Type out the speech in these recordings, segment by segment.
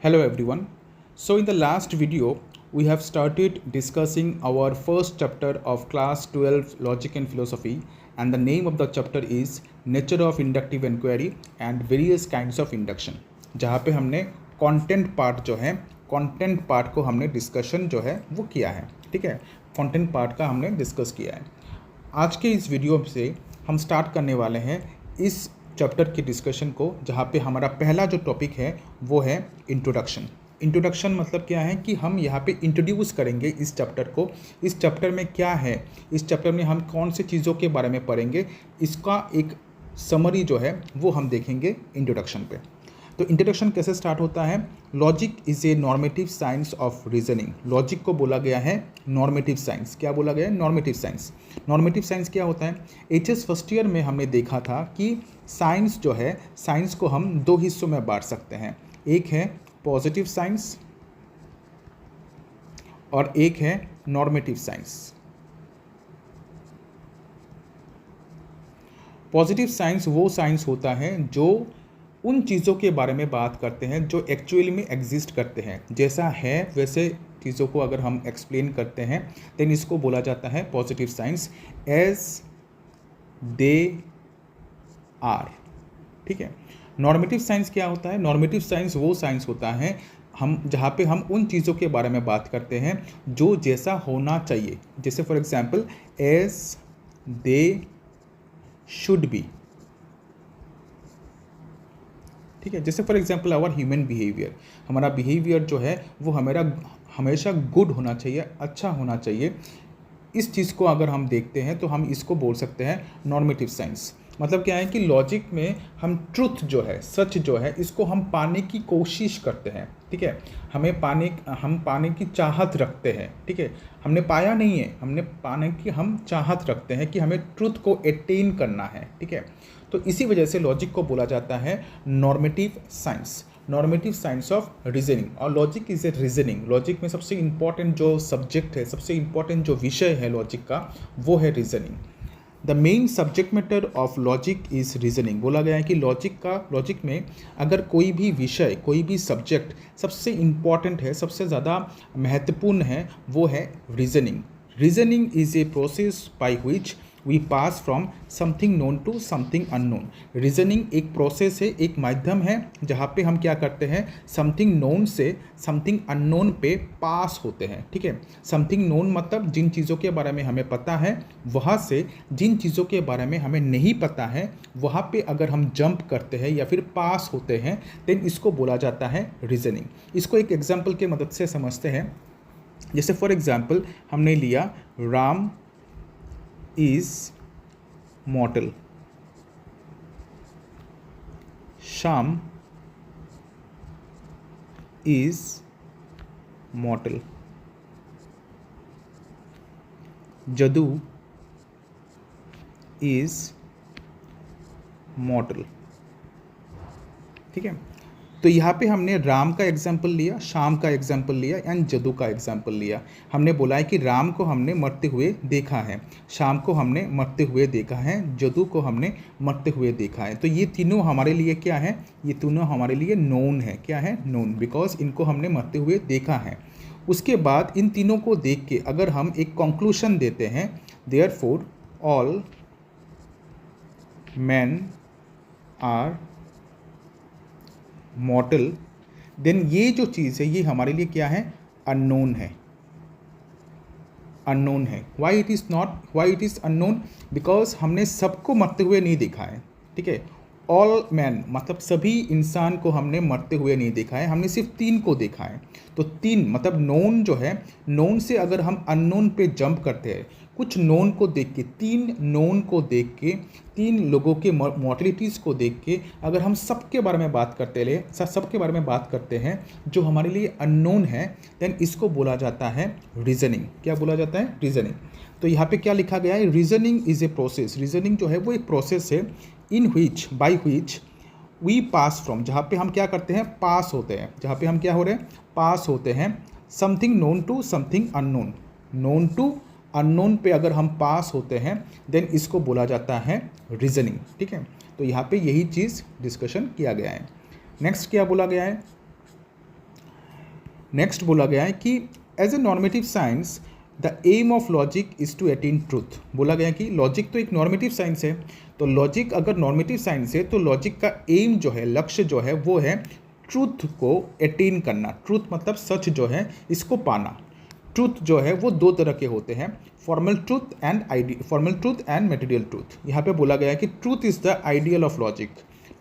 Hello everyone. So in the last video, we have started discussing our first chapter of class 12 Logic and Philosophy, and the name of the chapter is Nature of Inductive Inquiry and Various Kinds of Induction, जहाँ पे हमने content part को हमने discussion जो है वो किया है। ठीक है, कंटेंट पार्ट का हमने डिस्कस किया है। आज के इस वीडियो से हम स्टार्ट करने वाले हैं इस चैप्टर के डिस्कशन को, जहाँ पे हमारा पहला जो टॉपिक है वो है इंट्रोडक्शन। इंट्रोडक्शन मतलब क्या है कि हम यहाँ पे इंट्रोड्यूस करेंगे इस चैप्टर को। इस चैप्टर में क्या है, इस चैप्टर में हम कौन से चीज़ों के बारे में पढ़ेंगे, इसका एक समरी जो है वो हम देखेंगे इंट्रोडक्शन पे। तो इंट्रोडक्शन कैसे स्टार्ट होता है? Logic is a normative science of reasoning. Logic को बोला गया है नॉर्मेटिव साइंस। क्या बोला गया है? Normative science. नॉर्मेटिव साइंस क्या होता है? एचएस फर्स्ट ईयर में हमने देखा था कि साइंस जो है, साइंस को हम दो हिस्सों में बांट सकते हैं। एक है पॉजिटिव साइंस और एक है नॉर्मेटिव साइंस। पॉजिटिव साइंस वो साइंस होता है जो उन चीज़ों के बारे में बात करते हैं जो एक्चुअली में एग्जिस्ट करते हैं। जैसा है वैसे चीज़ों को अगर हम एक्सप्लेन करते हैं देन इसको बोला जाता है positive science, as they are. ठीक है। नॉर्मेटिव साइंस क्या होता है? नॉर्मेटिव साइंस वो साइंस होता है हम जहाँ पे हम उन चीज़ों के बारे में बात करते हैं जो जैसा होना चाहिए। जैसे for example as they should be. ठीक है। जैसे for example our human behaviour, हमारा बिहेवियर जो है वो हमेशा गुड होना चाहिए, अच्छा होना चाहिए। इस चीज़ को अगर हम देखते हैं तो हम इसको बोल सकते हैं नॉर्मेटिव साइंस। मतलब क्या है कि लॉजिक में हम ट्रुथ जो है, सच जो है, इसको हम पाने की कोशिश करते हैं। ठीक है। हम पाने की चाहत रखते हैं। ठीक है। हमने पाया नहीं है, हमने पाने की हम चाहत रखते हैं कि हमें ट्रुथ को अटेन करना है। ठीक है। तो इसी वजह से लॉजिक को बोला जाता है normative science, normative science of reasoning. और logic is a reasoning. Logic में सबसे इंपॉर्टेंट जो सब्जेक्ट है, सबसे इंपॉर्टेंट जो विषय है लॉजिक का, वो है reasoning. The main subject matter of logic is reasoning. बोला गया है कि लॉजिक में अगर कोई भी विषय, कोई भी सब्जेक्ट सबसे इम्पॉर्टेंट है, सबसे ज़्यादा महत्वपूर्ण है, वो है reasoning. Reasoning is a process by which we pass from something known to something unknown. Reasoning एक प्रोसेस है, एक माध्यम है जहाँ पे हम क्या करते हैं, समथिंग नोन से समथिंग अननोन पे पास होते हैं। ठीक है। समथिंग नोन मतलब जिन चीज़ों के बारे में हमें पता है, वहाँ से जिन चीज़ों के बारे में हमें नहीं पता है वहाँ पे अगर हम जंप करते हैं या फिर पास होते हैं देन इसको बोला जाता है रीजनिंग। इसको एक एग्जाम्पल के मदद से समझते हैं। जैसे फॉर एग्जाम्पल हमने लिया Ram is mortal, Sham is mortal, Jadu is mortal। ठीक है। तो यहाँ पे हमने राम का एग्जाम्पल लिया, शाम का एग्जाम्पल लिया एंड जदू का एग्जाम्पल लिया। हमने बोला है कि राम को हमने मरते हुए देखा है, शाम को हमने मरते हुए देखा है, जदू को हमने मरते हुए देखा है। तो ये तीनों हमारे लिए क्या है? ये तीनों हमारे लिए नोन है। क्या है? नोन, बिकॉज इनको हमने मरते हुए देखा है। उसके बाद इन तीनों को देख के अगर हम एक कंक्लूशन देते हैं, therefore all man are mortal, then ये जो चीज़ है ये हमारे लिए क्या है? अननोन है। अननोन है। Why it is unknown? Because हमने सबको मरते हुए नहीं देखा है। ठीक है। ऑल मैन मतलब सभी इंसान को हमने मरते हुए नहीं देखा है, हमने सिर्फ तीन को देखा है। तो तीन मतलब नोन जो है, नोन से अगर हम अननोन पे जंप करते हैं, कुछ नोन को देख के, तीन नोन को देख के, तीन लोगों के मॉर्टलिटीज़ को देख के अगर हम सबके बारे में बात करते हैं जो हमारे लिए अननोन है, देन इसको बोला जाता है रीजनिंग। क्या बोला जाता है? रीजनिंग। तो यहाँ पे क्या लिखा गया है? Reasoning is a process. Reasoning जो है वो एक प्रोसेस है by which we pass from, जहाँ पे हम क्या करते हैं? पास होते हैं। जहाँ पे हम क्या हो रहे हैं? पास होते हैं something known to something unknown. Known to unknown पे अगर हम पास होते हैं देन इसको बोला जाता है रीजनिंग। ठीक है। तो यहाँ पे यही चीज़ डिस्कशन किया गया है। नेक्स्ट क्या बोला गया है? नेक्स्ट बोला गया है कि as a normative science the aim of logic is to attain truth. बोला गया कि लॉजिक तो एक नॉर्मेटिव साइंस है, तो लॉजिक अगर नॉर्मेटिव साइंस है तो लॉजिक का एम जो है, लक्ष्य जो है वो है ट्रूथ को अटेन करना। ट्रूथ मतलब सच जो है इसको पाना। ट्रूथ जो है वो दो तरह के होते हैं, formal truth and material truth. यहाँ पे बोला गया है कि truth is the ideal of logic.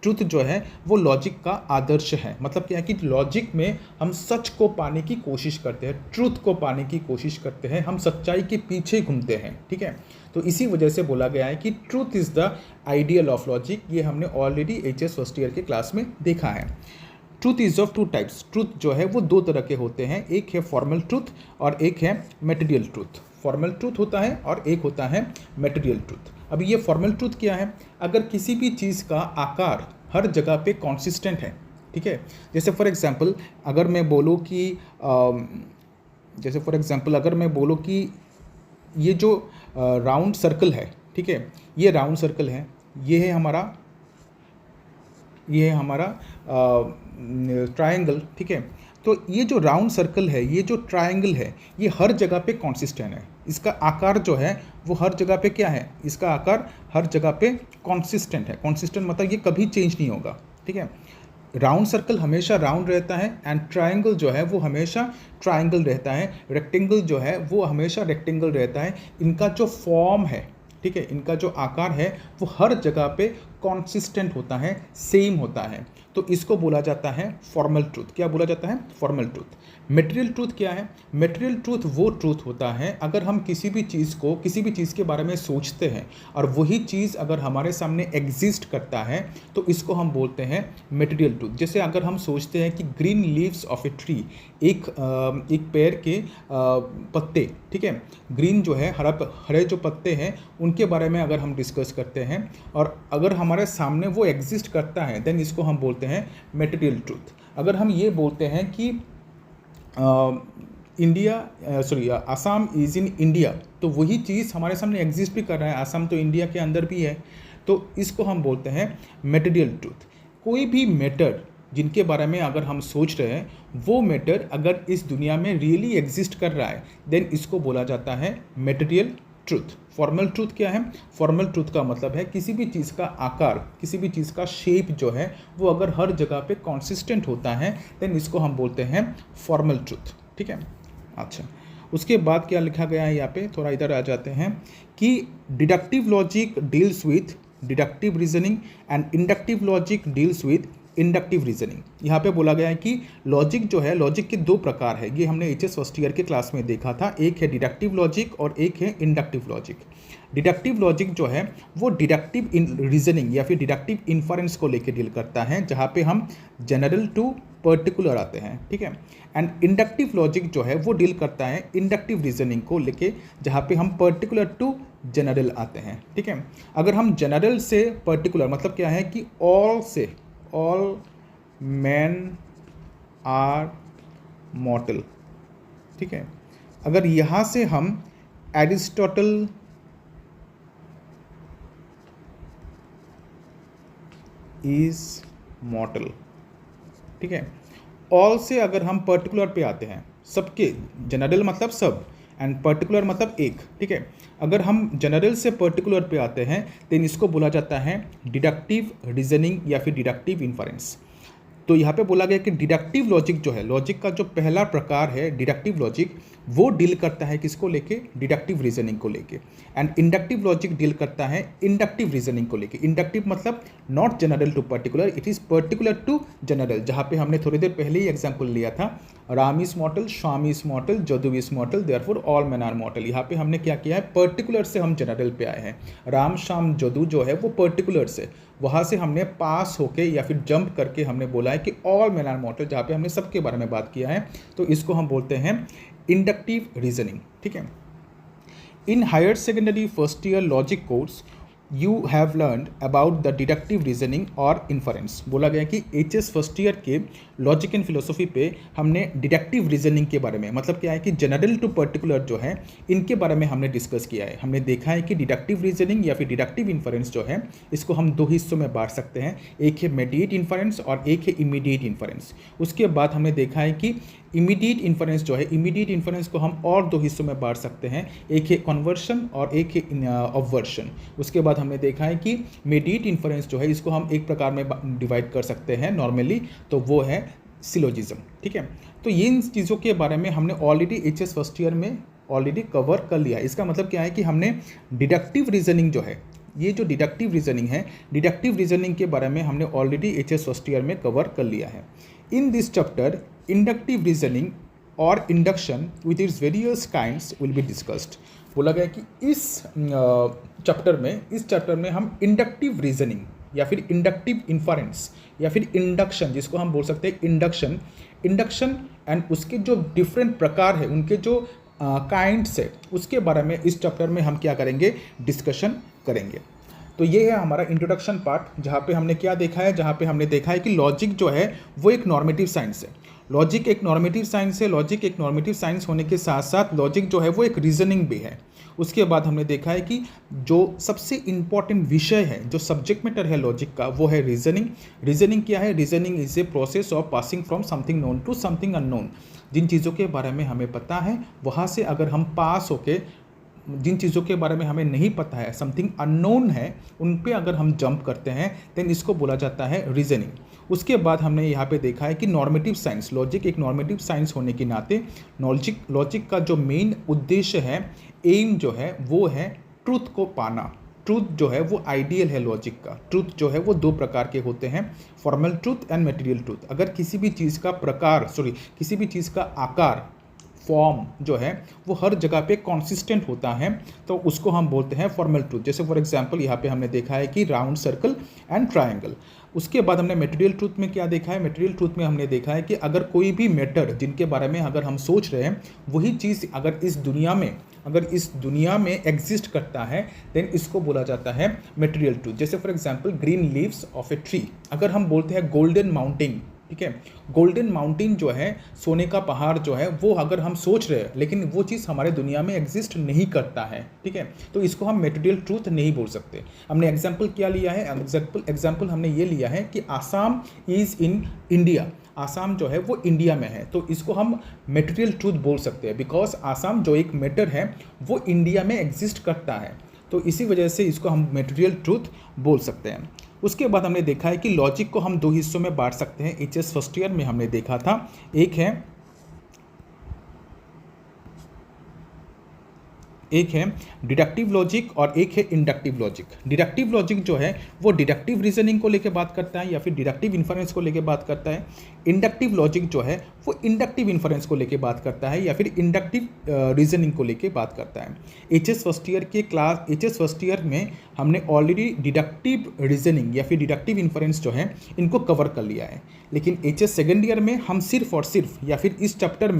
Truth जो है वो लॉजिक का आदर्श है। मतलब क्या है कि लॉजिक में हम सच को पाने की कोशिश करते हैं, ट्रूथ को पाने की कोशिश करते हैं, हम सच्चाई के पीछे घूमते हैं। ठीक है, तो इसी वजह से बोला गया है कि truth is the ideal of logic. ये हमने ऑलरेडी HS फर्स्ट ईयर के क्लास में देखा है। Truth is of two types. Truth जो है वो दो तरह के होते हैं, एक है फॉर्मल ट्रूथ और एक है मटेरियल ट्रूथ। फॉर्मल ट्रूथ होता है और एक होता है मटेरियल ट्रूथ। अभी ये फॉर्मल ट्रूथ क्या है? अगर किसी भी चीज़ का आकार हर जगह पे कॉन्सिस्टेंट है, ठीक है, जैसे फॉर एग्जांपल अगर मैं बोलूँ कि ये जो राउंड सर्कल है, ठीक है, ये राउंड सर्कल है, ये है हमारा ट्रायंगल, ठीक है। तो ये जो राउंड सर्कल है, ये जो ट्रायंगल है, ये हर जगह पे कॉन्सिस्टेंट है। इसका आकार जो है वो हर जगह पे क्या है? इसका आकार हर जगह पे कॉन्सिस्टेंट है। कॉन्सिस्टेंट मतलब ये कभी चेंज नहीं होगा, ठीक है। राउंड सर्कल हमेशा राउंड रहता है एंड ट्रायंगल जो है वो हमेशा ट्रायंगल रहता है। रेक्टेंगल जो है वो हमेशा रेक्टेंगल रहता है। इनका जो फॉर्म है, ठीक है, इनका जो आकार है वो हर जगह पे कॉन्सिस्टेंट होता है, सेम होता है। तो इसको बोला जाता है फॉर्मल ट्रूथ। क्या बोला जाता है? Formal truth. मटेरियल ट्रूथ क्या है? मटेरियल ट्रूथ वो ट्रूथ होता है अगर हम किसी भी चीज़ के बारे में सोचते हैं और वही चीज़ अगर हमारे सामने एग्जिस्ट करता है तो इसको हम बोलते हैं मटेरियल ट्रूथ। जैसे अगर हम सोचते हैं कि green leaves of a tree, एक पेड़ के पत्ते, ठीक है, ग्रीन जो है हरे जो पत्ते हैं उनके बारे में अगर हम डिस्कस करते हैं और अगर हमारे सामने वो एग्जिस्ट करता है देन इसको हम बोलते हैं मटेरियल ट्रूथ। अगर हम ये बोलते हैं कि आसाम इज़ इन इंडिया, तो वही चीज़ हमारे सामने एग्जिस्ट भी कर रहा है, आसाम तो इंडिया के अंदर भी है, तो इसको हम बोलते हैं मटेरियल ट्रूथ। कोई भी मैटर जिनके बारे में अगर हम सोच रहे हैं वो मैटर अगर इस दुनिया में रियली एग्जिस्ट कर रहा है देन इसको बोला जाता है मटेरियल ट्रूथ। फॉर्मल ट्रूथ क्या है? फॉर्मल ट्रूथ का मतलब है किसी भी चीज़ का आकार, किसी भी चीज़ का शेप जो है वो अगर हर जगह पे कॉन्सिस्टेंट होता है देन इसको हम बोलते हैं फॉर्मल ट्रूथ, ठीक है। अच्छा, उसके बाद क्या लिखा गया है यहाँ पे, थोड़ा इधर आ जाते हैं कि deductive logic deals with deductive reasoning and inductive logic deals with inductive reasoning. यहाँ पे बोला गया है कि लॉजिक जो है, लॉजिक के दो प्रकार है, ये हमने HS फर्स्ट ईयर के क्लास में देखा था। एक है डिडक्टिव लॉजिक और एक है इंडक्टिव लॉजिक। डिडक्टिव लॉजिक जो है वो डिडक्टिव रीजनिंग या फिर डिडक्टिव इन्फरेंस को लेके डील करता है, जहाँ पे हम जनरल टू पर्टिकुलर आते हैं, ठीक है। एंड इंडक्टिव लॉजिक जो है वो डील करता है इंडक्टिव रीजनिंग को लेके, जहाँ पे हम पर्टिकुलर टू जनरल आते हैं, ठीक है। अगर हम जनरल से पर्टिकुलर मतलब क्या है कि ऑल मैन आर मॉर्टल, ठीक है। अगर यहाँ से हम एरिस्टोटल इज मॉर्टल, ठीक है, ऑल से अगर हम पर्टिकुलर पे आते हैं, सबके, जनरल मतलब सब एंड पर्टिकुलर मतलब एक, ठीक है। अगर हम जनरल से पर्टिकुलर पे आते हैं तो इसको बोला जाता है डिडक्टिव रीजनिंग या फिर डिडक्टिव इन्फरेंस। तो यहाँ पे बोला गया कि डिडक्टिव लॉजिक जो है, लॉजिक का जो पहला प्रकार है डिडक्टिव लॉजिक, वो डील करता है किसको लेके? डिडक्टिव रीजनिंग को लेके। एंड इंडक्टिव लॉजिक डील करता है इंडक्टिव रीजनिंग को लेके। इंडक्टिव मतलब not general to particular, it is particular to general, जहाँ पे हमने थोड़ी देर पहले ही एग्जाम्पल लिया था, Ram is mortal, Shyam is mortal, Jadu is mortal, therefore all man are mortal. यहाँ पे हमने क्या किया है? पर्टिकुलर से हम जनरल पे आए हैं। राम, श्याम, जदू जो है वो पर्टिकुलर से, वहाँ से हमने पास होके या फिर जंप करके हमने बोला है कि ऑल मैन आर मॉर्टल, जहाँ पे हमने सबके बारे में बात किया है, तो इसको हम बोलते हैं इंडक्टिव रीजनिंग, ठीक है। In higher secondary first year logic course you have learn about the deductive reasoning और इन्फरेंस। बोला गया कि HS फर्स्ट ईयर के लॉजिक एंड फिलोसफी पे हमने डिडक्टिव रीजनिंग के बारे में, मतलब क्या है कि जनरल टू पर्टिकुलर जो है इनके बारे में हमने डिस्कस किया है। हमने देखा है कि डिडक्टिव रीजनिंग या फिर डिडक्टिव इन्फरेंस जो है इसको हम दो हिस्सों में बांट सकते हैं, एक है मेडिएट इन्फरेंस और एक है इमीडिएट इन्फरेंस। उसके बाद हमने देखा है कि इमीडिएट इन्फरेंस जो है, इमीडिएट इन्फरेंस को हम और दो हिस्सों में बांट सकते हैं, एक है कन्वर्शन और एक है ऑब्वर्शन। उसके बाद हमने देखा है कि मीडिएट इन्फरेंस जो है इसको हम एक प्रकार में डिवाइड कर सकते हैं नॉर्मली, तो वो है सिलोजिज्म। ठीक है, तो ये इन चीज़ों के बारे में हमने ऑलरेडी एचएस फर्स्ट ईयर में ऑलरेडी कवर कर लिया है। इसका मतलब क्या है कि हमने डिडक्टिव रीजनिंग जो है, ये जो डिडक्टिव रीजनिंग है, डिडक्टिव रीजनिंग के बारे में हमने ऑलरेडी एचएस फर्स्ट ईयर में कवर कर लिया है। In this chapter inductive reasoning और induction with its various kinds will be discussed. बोला गया कि इस चैप्टर में हम इंडक्टिव रीजनिंग या फिर इंडक्टिव इन्फरेंस या फिर इंडक्शन, जिसको हम बोल सकते हैं इंडक्शन एंड उसके जो डिफरेंट प्रकार है, उनके जो काइंड्स है, उसके बारे में इस चैप्टर में हम क्या करेंगे, डिस्कशन करेंगे। तो ये है हमारा इंट्रोडक्शन पार्ट, जहाँ पे हमने क्या देखा है, जहाँ पे हमने देखा है कि लॉजिक जो है वो एक नॉर्मेटिव साइंस है। लॉजिक एक नॉर्मेटिव साइंस है। लॉजिक एक नॉर्मेटिव साइंस होने के साथ साथ लॉजिक जो है वो एक रीजनिंग भी है। उसके बाद हमने देखा है कि जो सबसे इम्पॉर्टेंट विषय है, जो सब्जेक्ट मैटर है लॉजिक का, वो है रीजनिंग। रीजनिंग क्या है? Reasoning is a process of passing from something known to something unknown. जिन चीज़ों के बारे में हमें पता है वहाँ से अगर हम पास होके जिन चीज़ों के बारे में हमें नहीं पता है, समथिंग अननोन है, उन पे अगर हम जंप करते हैं देन इसको बोला जाता है रीजनिंग। उसके बाद हमने यहाँ पे देखा है कि नॉर्मेटिव साइंस, लॉजिक एक नॉर्मेटिव साइंस होने के नाते लॉजिक का जो मेन उद्देश्य है, एम जो है वो है ट्रूथ को पाना। ट्रूथ जो है वो आइडियल है लॉजिक का। ट्रूथ जो है वो दो प्रकार के होते हैं, formal truth and material truth. अगर किसी भी चीज़ का किसी भी चीज़ का आकार, फॉर्म जो है वो हर जगह पे कॉन्सिस्टेंट होता है तो उसको हम बोलते हैं फॉर्मल ट्रूथ। जैसे फॉर एग्जांपल यहाँ पे हमने देखा है कि राउंड, सर्कल एंड ट्रायंगल। उसके बाद हमने मटेरियल ट्रूथ में क्या देखा है? मटेरियल ट्रूथ में हमने देखा है कि अगर कोई भी मैटर जिनके बारे में अगर हम सोच रहे हैं, वही चीज़ अगर इस दुनिया में एग्जिस्ट करता है देन इसको बोला जाता है मटेरियल ट्रूथ। जैसे for example green leaves of a tree. अगर हम बोलते हैं गोल्डन माउंटेन, ठीक है, गोल्डन माउंटेन जो है, सोने का पहाड़ जो है, वो अगर हम सोच रहे हैं लेकिन वो चीज़ हमारे दुनिया में एग्जिस्ट नहीं करता है, ठीक है, तो इसको हम मटेरियल ट्रूथ नहीं बोल सकते। हमने एग्जाम्पल क्या लिया है? एग्जाम्पल हमने ये लिया है कि Assam is in India. Assam जो है वो इंडिया में है, तो इसको हम मटेरियल ट्रूथ बोल सकते हैं, बिकॉज आसाम जो एक मैटर है वो इंडिया में एग्जिस्ट करता है, तो इसी वजह से इसको हम मटेरियल ट्रूथ बोल सकते हैं। उसके बाद हमने देखा है कि लॉजिक को हम दो हिस्सों में बांट सकते हैं। एचएस फर्स्ट ईयर में हमने देखा था, एक है डिडक्टिव लॉजिक और एक है इंडक्टिव लॉजिक। डिडक्टिव लॉजिक जो है वो डिडक्टिव रीजनिंग को लेकर बात करता है या फिर डिडक्टिव इन्फरेंस को लेकर बात करता है। इंडक्टिव लॉजिक जो है वो इंडक्टिव इन्फरेंस को लेकर बात करता है या फिर इंडक्टिव रीजनिंग को लेकर बात करता है। एचएस फर्स्ट ईयर में हमने ऑलरेडी डिडक्टिव रीजनिंग या फिर डिडक्टिव इन्फरेंस जो है इनको कवर कर लिया है, लेकिन एचएस सेकेंड ईयर में हम सिर्फ और सिर्फ या फिर इस चैप्टर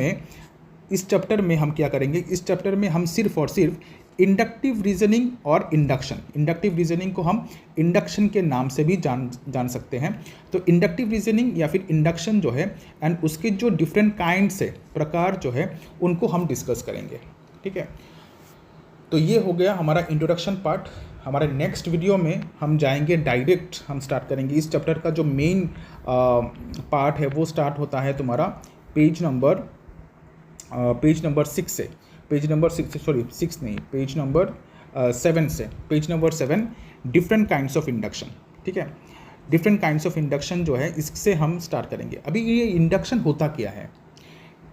में हम क्या करेंगे? इस चैप्टर में हम सिर्फ और सिर्फ इंडक्टिव रीजनिंग और इंडक्टिव रीजनिंग को हम इंडक्शन के नाम से भी जान सकते हैं। तो इंडक्टिव रीजनिंग या फिर इंडक्शन जो है एंड उसके जो डिफरेंट काइंड्स है, प्रकार जो है, उनको हम डिस्कस करेंगे, ठीक है। तो ये हो गया हमारा इंट्रोडक्शन पार्ट। हमारे नेक्स्ट वीडियो में हम जाएंगे डायरेक्ट, हम स्टार्ट करेंगे इस चैप्टर का जो मेन पार्ट है वो स्टार्ट होता है तुम्हारा पेज नंबर 6 से, page number 7 different kinds of induction, ठीक है। डिफरेंट काइंड्स ऑफ इंडक्शन जो है इससे हम स्टार्ट करेंगे। अभी ये इंडक्शन होता क्या है?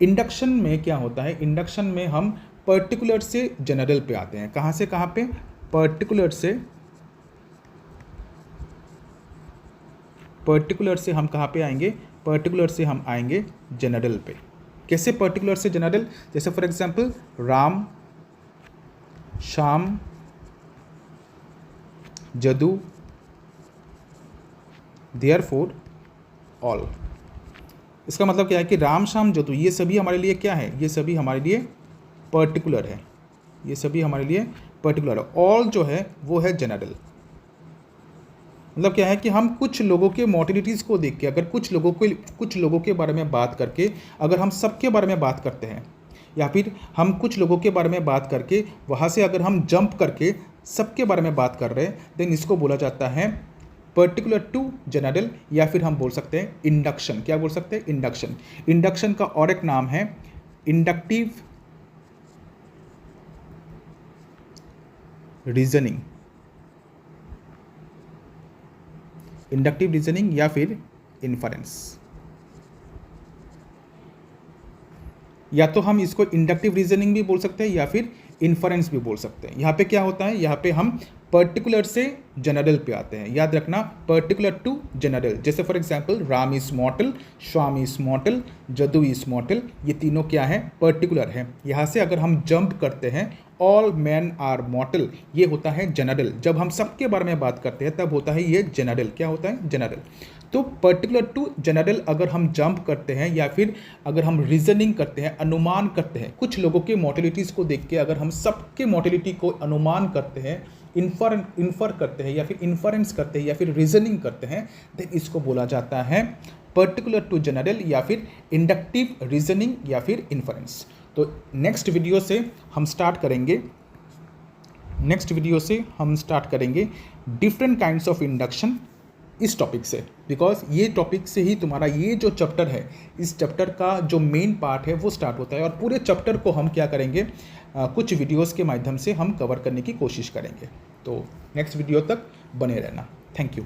इंडक्शन में क्या होता है? इंडक्शन में हम पर्टिकुलर से जनरल पे आते हैं। कहाँ से कहाँ पे? पर्टिकुलर से हम कहाँ पे आएंगे? पर्टिकुलर से हम आएंगे जनरल पे। कैसे पर्टिकुलर से जनरल? जैसे फॉर एग्जांपल राम, श्याम, जदू, देयरफॉर, ऑल। इसका मतलब क्या है कि राम, श्याम, जदू ये सभी हमारे लिए क्या है? ये सभी हमारे लिए पर्टिकुलर है। ये सभी हमारे लिए पर्टिकुलर है। ऑल जो है वो है जनरल। मतलब क्या है कि हम कुछ लोगों के मोटिलिटीज़ को देख के, अगर कुछ लोगों के बारे में बात करके अगर हम सबके बारे में बात करते हैं, या फिर हम कुछ लोगों के बारे में बात करके वहाँ से अगर हम जंप करके सबके बारे में बात कर रहे हैं, देन इसको बोला जाता है पर्टिकुलर टू जनरल, या फिर हम बोल सकते हैं इंडक्शन। क्या बोल सकते हैं? इंडक्शन। इंडक्शन का और एक नाम है इंडक्टिव रीजनिंग, इंडक्टिव रीजनिंग या फिर इन्फरेंस। या तो हम इसको इंडक्टिव रीजनिंग भी बोल सकते हैं या फिर इन्फरेंस भी बोल सकते हैं। यहाँ पे क्या होता है, यहाँ पे हम पर्टिकुलर से जनरल पे आते हैं। याद रखना, पर्टिकुलर टू जनरल। जैसे for example Ram is mortal, Shyam is mortal, Jadu is मॉर्टल, ये तीनों क्या है? पर्टिकुलर है। यहाँ से अगर हम जंप करते हैं ऑल मैन आर मॉर्टल, ये होता है जनरल। जब हम सबके बारे में बात करते हैं तब होता है ये जनरल। क्या होता है? जनरल। तो पर्टिकुलर टू जनरल अगर हम जंप करते हैं या फिर अगर हम रीजनिंग करते हैं, अनुमान करते हैं, कुछ लोगों के मोटिलिटीज़ को देख के अगर हम सबके मोटिलिटी को अनुमान करते हैं, इन्फर करते हैं या फिर इन्फरेंस करते हैं या फिर रीजनिंग करते हैं, देन इसको बोला जाता है पर्टिकुलर टू जनरल या फिर इंडक्टिव रीजनिंग या फिर इन्फरेंस। तो नेक्स्ट वीडियो से हम स्टार्ट करेंगे डिफरेंट काइंड्स ऑफ इंडक्शन इस टॉपिक से, बिकॉज ये टॉपिक से ही तुम्हारा ये जो चैप्टर है, इस चैप्टर का जो मेन पार्ट है वो स्टार्ट होता है। और पूरे चैप्टर को हम क्या करेंगे, कुछ वीडियोस के माध्यम से हम कवर करने की कोशिश करेंगे। तो नेक्स्ट वीडियो तक बने रहना। Thank you.